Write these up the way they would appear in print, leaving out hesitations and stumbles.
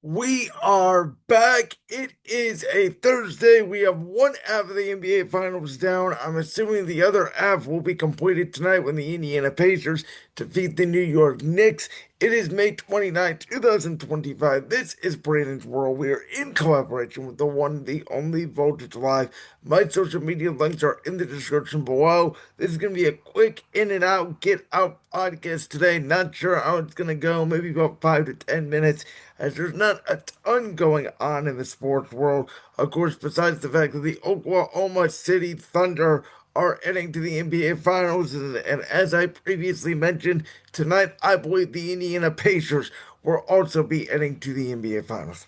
We are back. It is a Thursday. We have one half of the NBA Finals down. I'm assuming the other half will be completed tonight when the Indiana Pacers defeat the New York Knicks. It is May 29th, 2025. This is Brandon's World. We are in collaboration with the one, the only Voltage Live. My social media links are in the description below. This is going to be a quick in and out, get out podcast today. Not sure how it's going to go. Maybe about 5 to 10 minutes, as there's not a ton going on in the sports world. Of course, besides the fact that the Oklahoma City Thunder are heading to the NBA Finals, and as I previously mentioned, tonight I believe the Indiana Pacers will also be heading to the NBA Finals.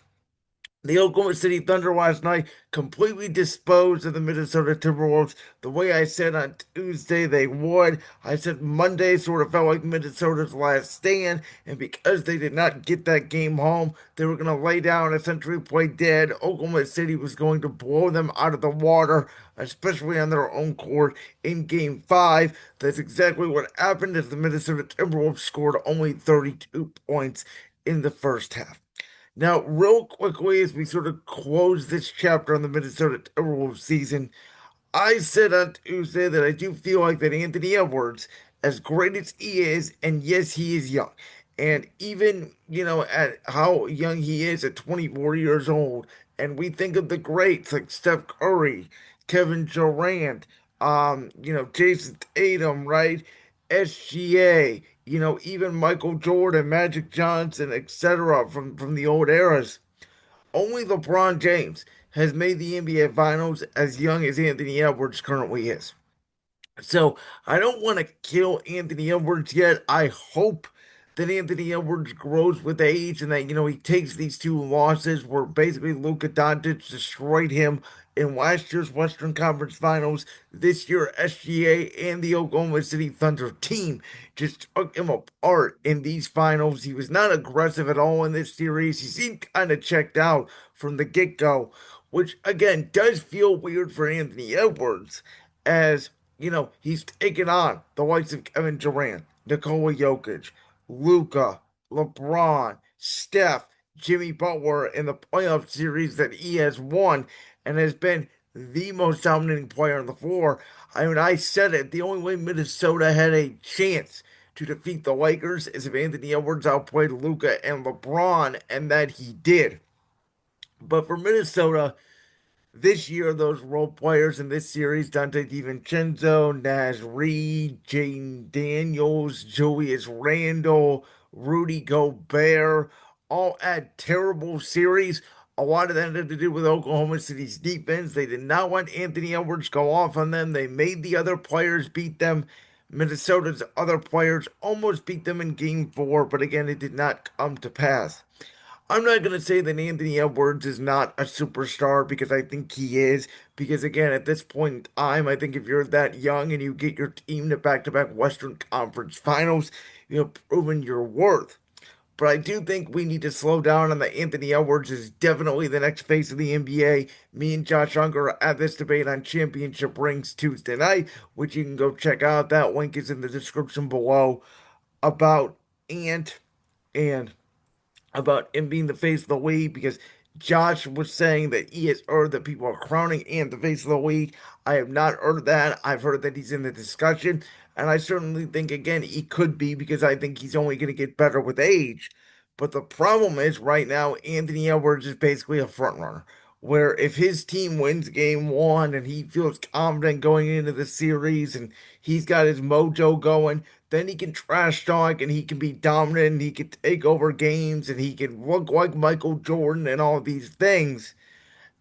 The Oklahoma City Thunder last night completely disposed of the Minnesota Timberwolves the way I said on Tuesday they would. I said Monday sort of felt like Minnesota's last stand, and because they did not get that game home, they were going to lay down and essentially play dead. Oklahoma City was going to blow them out of the water, especially on their own court in Game 5. That's exactly what happened as the Minnesota Timberwolves scored only 32 points in the first half. Now, real quickly, as we sort of close this chapter on the Minnesota Timberwolves season, I said on Tuesday that I do feel like that Anthony Edwards, as great as he is, and yes, he is young, and even, at how young he is at 24 years old, and we think of the greats like Steph Curry, Kevin Durant, Jason Tatum, right? SGA, even Michael Jordan, Magic Johnson, etc. from the old eras. Only LeBron James has made the NBA Finals as young as Anthony Edwards currently is. So I don't want to kill Anthony Edwards yet. I hope that Anthony Edwards grows with age and that, he takes these two losses where basically Luka Doncic destroyed him in last year's Western Conference Finals. This year, SGA and the Oklahoma City Thunder team just took him apart in these finals. He was not aggressive at all in this series. He seemed kind of checked out from the get-go, which again does feel weird for Anthony Edwards as he's taken on the likes of Kevin Durant, Nikola Jokic, Luka, LeBron, Steph, Jimmy Butler in the playoff series that he has won and has been the most dominating player on the floor. I mean, I said it. The only way Minnesota had a chance to defeat the Lakers is if Anthony Edwards outplayed Luka and LeBron, and that he did. But for Minnesota, this year, those role players in this series, Dante DiVincenzo, Naz Reid, Jaden Daniels, Julius Randle, Rudy Gobert, all had terrible series. A lot of that had to do with Oklahoma City's defense. They did not want Anthony Edwards to go off on them. They made the other players beat them. Minnesota's other players almost beat them in game 4, but again, it did not come to pass. I'm not going to say that Anthony Edwards is not a superstar because I think he is. Because again, at this point in time, I think if you're that young and you get your team to back-to-back Western Conference Finals, you've proven your worth. But I do think we need to slow down on that Anthony Edwards is definitely the next face of the NBA. Me and Josh Unger had this debate on Championship Rings Tuesday night, which you can go check out. That link is in the description below about Ant and about him being the face of the league because Josh was saying that he has heard that people are crowning Ant the face of the league. I have not heard that. I've heard that he's in the discussion, and I certainly think again he could be because I think he's only going to get better with age. But the problem is right now Anthony Edwards is basically a front runner. Where if his team wins game 1 and he feels confident going into the series and he's got his mojo going, then he can trash talk and he can be dominant and he can take over games and he can look like Michael Jordan and all these things.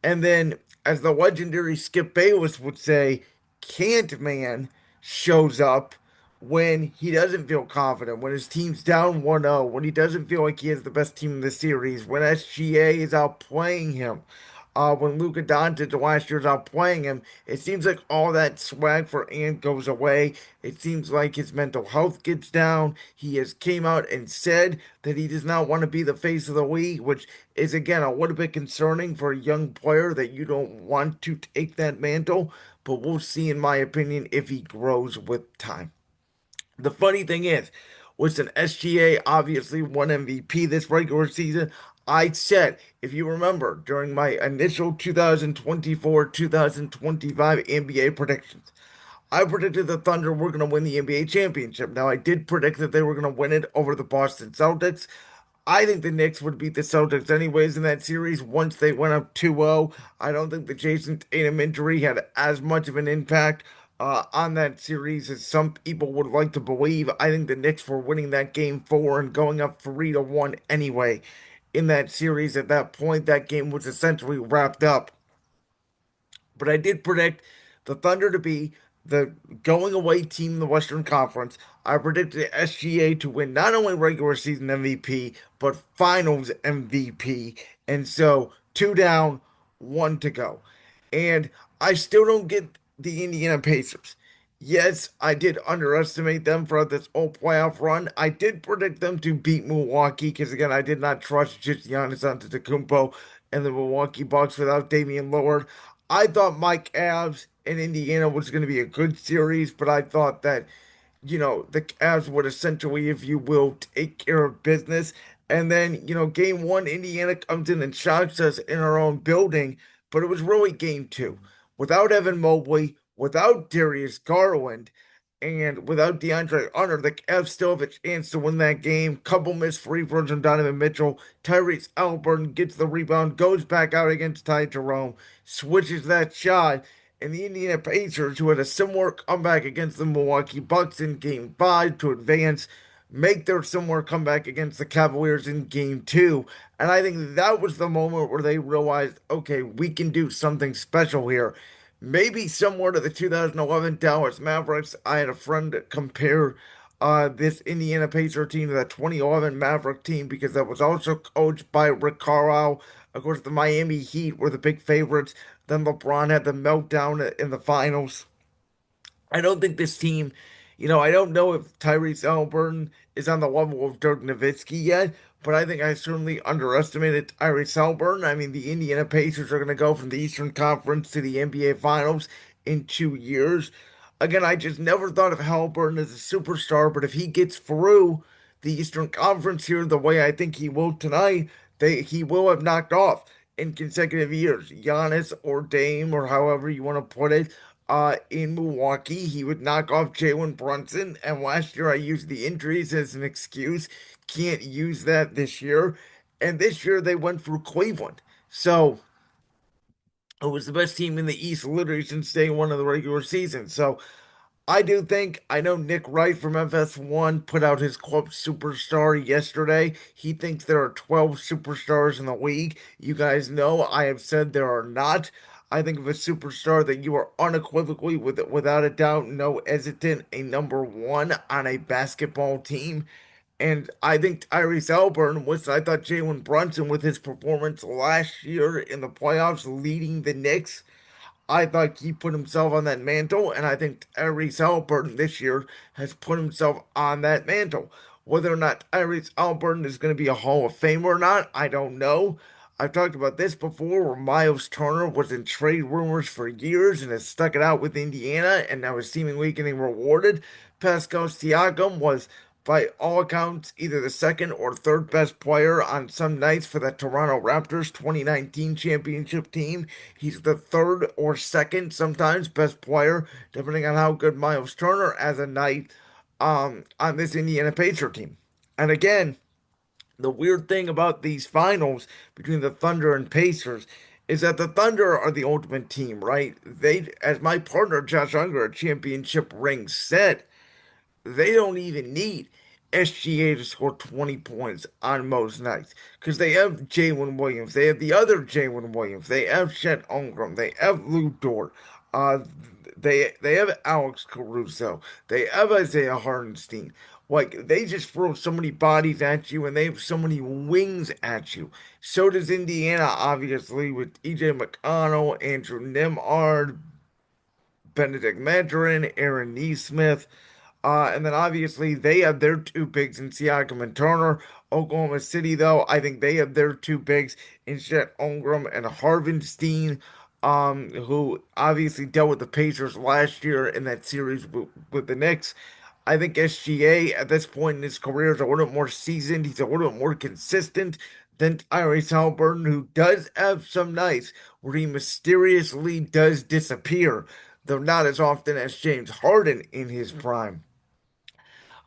And then, as the legendary Skip Bayless would say, Can't Man shows up when he doesn't feel confident, when his team's down 1-0, when he doesn't feel like he has the best team in the series, when SGA is outplaying him, when Luka Doncic last year's outplaying him. It seems like all that swag for Ant goes away. It seems like his mental health gets down. He has came out and said that he does not want to be the face of the league, which is again a little bit concerning for a young player that you don't want to take that mantle. But we'll see, in my opinion, if he grows with time. The funny thing is, listen, SGA obviously won MVP this regular season. I said, if you remember, during my initial 2024-2025 NBA predictions, I predicted the Thunder were going to win the NBA championship. Now, I did predict that they were going to win it over the Boston Celtics. I think the Knicks would beat the Celtics anyways in that series once they went up 2-0. I don't think the Jason Tatum injury had as much of an impact on that series as some people would like to believe. I think the Knicks were winning that game four and going up 3-1 anyway in that series. At that point, that game was essentially wrapped up. But I did predict the Thunder to be the going away team in the Western Conference. I predicted SGA to win not only regular season MVP, but finals MVP. And so, two down, one to go. And I still don't get the Indiana Pacers. Yes, I did underestimate them for this whole playoff run. I did predict them to beat Milwaukee because, again, I did not trust just Giannis Antetokounmpo and the Milwaukee Bucks without Damian Lillard. I thought Mike Avs in Indiana was going to be a good series, but I thought that, the Cavs would essentially, if you will, take care of business. And then, game one, Indiana comes in and shocks us in our own building, but it was really game two. Without Evan Mobley, without Darius Garland, and without DeAndre Hunter, the Cavs still have a chance to win that game. Couple missed free throws from Donovan Mitchell. Tyrese Haliburton gets the rebound, goes back out against Ty Jerome, switches that shot, and the Indiana Pacers, who had a similar comeback against the Milwaukee Bucks in Game 5 to advance, make their similar comeback against the Cavaliers in Game 2. And I think that was the moment where they realized, okay, we can do something special here. Maybe similar to the 2011 Dallas Mavericks. I had a friend compare this Indiana Pacer team to the 2011 Maverick team because that was also coached by Rick Carlisle. Of course, the Miami Heat were the big favorites. Then LeBron had the meltdown in the finals. I don't think this team, I don't know if Tyrese Haliburton is on the level of Dirk Nowitzki yet, but I think I certainly underestimated Tyrese Haliburton. I mean, the Indiana Pacers are going to go from the Eastern Conference to the NBA Finals in 2 years. Again, I just never thought of Haliburton as a superstar, but if he gets through the Eastern Conference here the way I think he will tonight, he will have knocked off in consecutive years. Giannis or Dame or however you want to put it. In Milwaukee, he would knock off Jalen Brunson, and last year I used the injuries as an excuse. Can't use that this year. And this year they went through Cleveland. So it was the best team in the East literally since day one of the regular season. So I do think I know Nick Wright from FS1 put out his quote superstar yesterday. He thinks there are 12 superstars in the league. You guys know I have said there are not. I think of a superstar that you are unequivocally, without a doubt, no hesitant, a number one on a basketball team. And I think Tyrese Haliburton, which I thought Jalen Brunson with his performance last year in the playoffs leading the Knicks, I thought he put himself on that mantle, and I think Tyrese Haliburton this year has put himself on that mantle. Whether or not Tyrese Haliburton is going to be a Hall of Famer or not, I don't know. I've talked about this before, where Miles Turner was in trade rumors for years and has stuck it out with Indiana, and now is seemingly getting rewarded. Pascal Siakam was, by all accounts, either the second or third best player on some nights for the Toronto Raptors 2019 championship team. He's the third or second, sometimes best player, depending on how good Miles Turner as a night on this Indiana Pacer team. And again, the weird thing about these finals between the Thunder and Pacers is that the Thunder are the ultimate team, right? They, as my partner Josh Unger at Championship Ring said, they don't even need SGA to score 20 points on most nights because they have Jalen Williams. They have the other Jalen Williams. They have Chet Holmgren. They have Lou Dort. Uh, they have Alex Caruso. They have Isaiah Hardenstein. Like, they just throw so many bodies at you and they have so many wings at you. So does Indiana, obviously, with EJ McConnell, Andrew Nemhard, Benedict Mathurin, Aaron Neesmith. And then obviously they have their two bigs in Siakam and Turner. Oklahoma City, though, I think they have their two bigs in Chet Holmgren and Harvenstein, who obviously dealt with the Pacers last year in that series with the Knicks. I think SGA at this point in his career is a little bit more seasoned. He's a little bit more consistent than Tyrese Haliburton, who does have some nights where he mysteriously does disappear, though not as often as James Harden in his prime.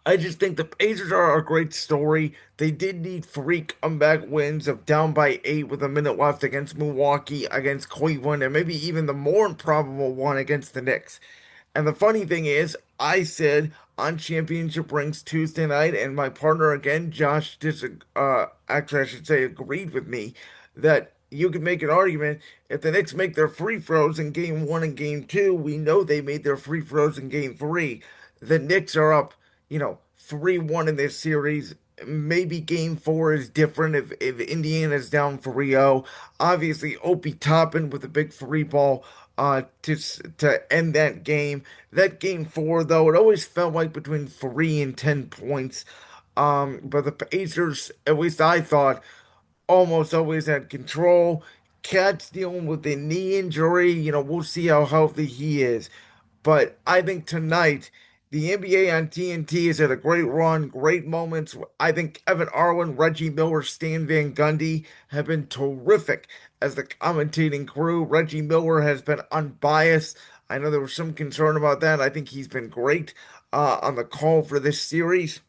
I just think the Pacers are a great story. They did need three comeback wins of down by 8 with a minute left against Milwaukee, against Cleveland, and maybe even the more improbable one against the Knicks. And the funny thing is, I said on Championship Rings Tuesday night, and my partner again, Josh, actually, I should say, agreed with me that you could make an argument if the Knicks make their free throws in game one and game two. We know they made their free throws in game three. The Knicks are up, 3-1 in this series. Maybe game four is different if Indiana's down 3-0. Obviously, Opie Toppin with a big three ball to end that game. That game four, though, it always felt like between 3 and 10 points. But the Pacers, at least I thought, almost always had control. Cat's dealing with a knee injury. We'll see how healthy he is. But I think tonight, the NBA on TNT has had a great run, great moments. I think Evan Arlen, Reggie Miller, Stan Van Gundy have been terrific as the commentating crew. Reggie Miller has been unbiased. I know there was some concern about that. I think he's been great on the call for this series.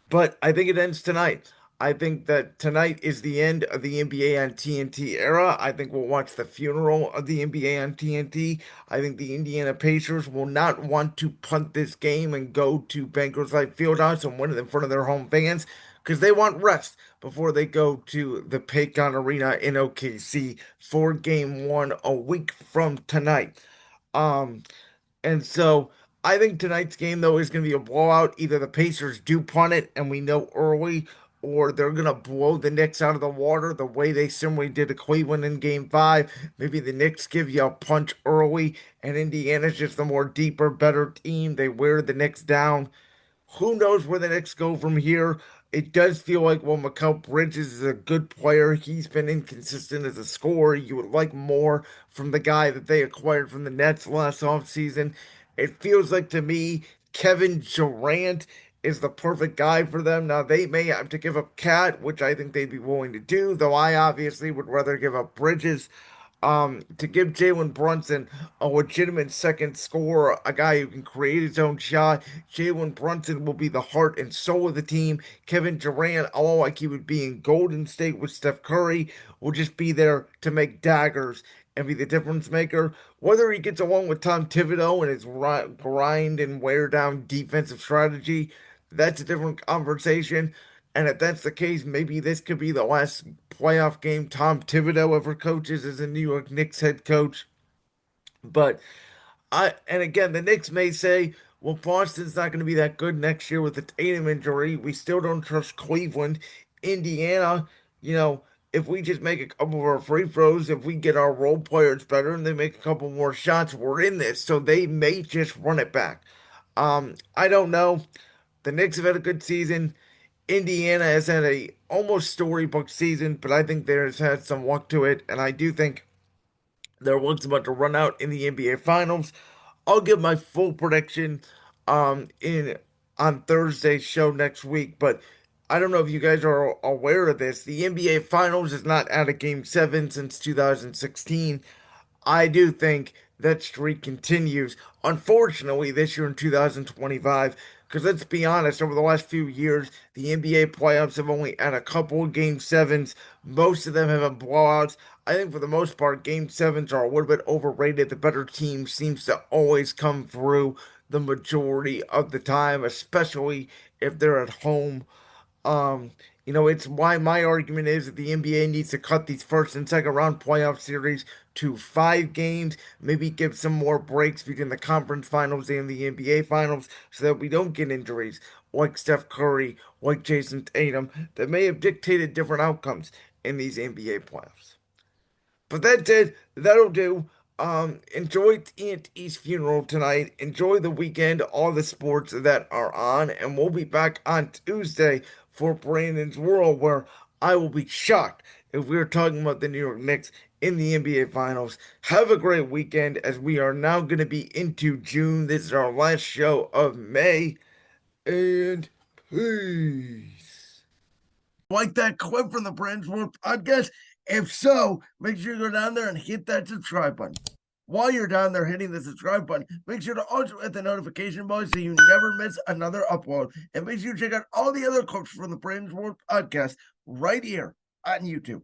But I think it ends tonight. I think that tonight is the end of the NBA on TNT era. I think we'll watch the funeral of the NBA on TNT. I think the Indiana Pacers will not want to punt this game and go to Bankers Life Fieldhouse and win it in front of their home fans because they want rest before they go to the Paycon Arena in OKC for game one a week from tonight. Um, and so I think tonight's game, though, is going to be a blowout. Either the Pacers do punt it and we know early, or they're going to blow the Knicks out of the water the way they similarly did to Cleveland in game five. Maybe the Knicks give you a punch early, and Indiana's just the more deeper, better team. They wear the Knicks down. Who knows where the Knicks go from here? It does feel like, well, Mikal Bridges is a good player. He's been inconsistent as a scorer. You would like more from the guy that they acquired from the Nets last offseason. It feels like to me, Kevin Durant is the perfect guy for them. Now, they may have to give up Cat, which I think they'd be willing to do, though I obviously would rather give up Bridges to give Jalen Brunson a legitimate second scorer, a guy who can create his own shot. Jalen Brunson will be the heart and soul of the team. Kevin Durant, although like he would be in Golden State with Steph Curry, will just be there to make daggers and be the difference maker. Whether he gets along with Tom Thibodeau and his grind and wear down defensive strategy, that's a different conversation. And if that's the case, maybe this could be the last playoff game Tom Thibodeau ever coaches as a New York Knicks head coach. But and again, the Knicks may say, well, Boston's not going to be that good next year with the Tatum injury. We still don't trust Cleveland. Indiana, if we just make a couple of our free throws, if we get our role players better and they make a couple more shots, we're in this. So they may just run it back. I don't know. The Knicks have had a good season. Indiana has had a almost storybook season, but I think there's had some luck to it, and I do think their luck's about to run out in the NBA Finals. I'll give my full prediction in on Thursday's show next week, but I don't know if you guys are aware of this. The NBA Finals is not out of Game 7 since 2016. I do think that streak continues. Unfortunately, this year in 2025, because let's be honest, over the last few years, the NBA playoffs have only had a couple of game sevens. Most of them have been blowouts. I think for the most part, game sevens are a little bit overrated. The better team seems to always come through the majority of the time, especially if they're at home. Um, it's why my argument is that the NBA needs to cut these first and second round playoff series to 5 games, maybe give some more breaks between the conference finals and the NBA finals so that we don't get injuries like Steph Curry, like Jason Tatum, that may have dictated different outcomes in these NBA playoffs. But that'll do. Enjoy Aunt E's funeral tonight. Enjoy the weekend, all the sports that are on, and we'll be back on Tuesday for Brandon's World, where I will be shocked if we're talking about the New York Knicks in the NBA Finals. Have a great weekend as we are now going to be into June. This is our last show of May, and peace. Like that clip from the Brands World podcast? If so, make sure you go down there and hit that subscribe button. While you're down there hitting the subscribe button, make sure to also hit the notification bell so you never miss another upload. And make sure you check out all the other clips from the Brands World podcast right here on YouTube.